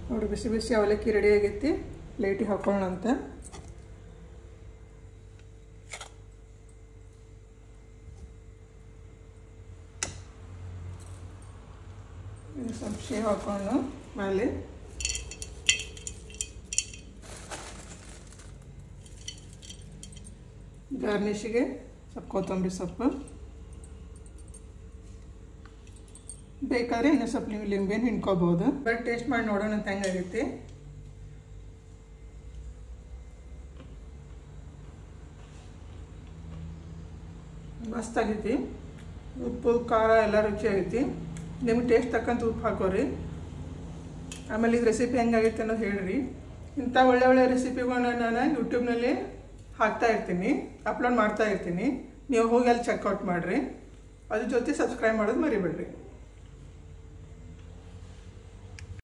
ನೋಡಿ ಬಿಸಿ ಬಿಸಿ ಅವಲಕ್ಕಿ ರೆಡಿ ಆಗೈತಿ. ಪ್ಲೇಟಿಗೆ ಹಾಕೊಳ್ಳೋಣ ಅಂತ. ಸ್ವಲ್ಪ ಶೇವ್ ಹಾಕೊಂಡು ಮೇಲೆ ಗಾರ್ನಿಷ್ಗೆ ಸ್ವಲ್ಪ ಕೊತ್ತಂಬರಿ ಸೊಪ್ಪು, ಬೇಕಾದರೆ ಇನ್ನೂ ಸ್ವಲ್ಪ ನೀವು ಲಿಂಬೆನ ಹಿಂಡ್ಕೋಬೋದು. ಬಟ್ ಟೇಸ್ಟ್ ಮಾಡಿ ನೋಡೋಣ ಅಂತ ಹೆಂಗಾಗೈತಿ. ಮಸ್ತ್ ಆಗೈತಿ. ಉಪ್ಪು ಖಾರ ಎಲ್ಲ ರುಚಿ ಆಗೈತಿ. ನಿಮ್ಗೆ ಟೇಸ್ಟ್ ತಕ್ಕಂತ ಉಪ್ಪು ಹಾಕೋರಿ. ಆಮೇಲೆ ಇದು ರೆಸಿಪಿ ಹೆಂಗಾಗೈತೆ ಅನ್ನೋದು ಹೇಳ್ರಿ. ಇಂಥ ಒಳ್ಳೆ ಒಳ್ಳೆ ರೆಸಿಪಿಗಳನ್ನ ನಾನು ಯೂಟ್ಯೂಬ್ನಲ್ಲಿ ಹಾಕ್ತಾ ಇರ್ತೀನಿ, ಅಪ್ಲೋಡ್ ಮಾಡ್ತಾ ಇರ್ತೀನಿ. ನೀವು ಹೋಗಿ ಅಲ್ಲಿ ಚೆಕ್ಔಟ್ ಮಾಡಿರಿ. ಅದ್ರ ಜೊತೆ ಸಬ್ಸ್ಕ್ರೈಬ್ ಮಾಡೋದು ಮರಿಬೇಡ್ರಿ.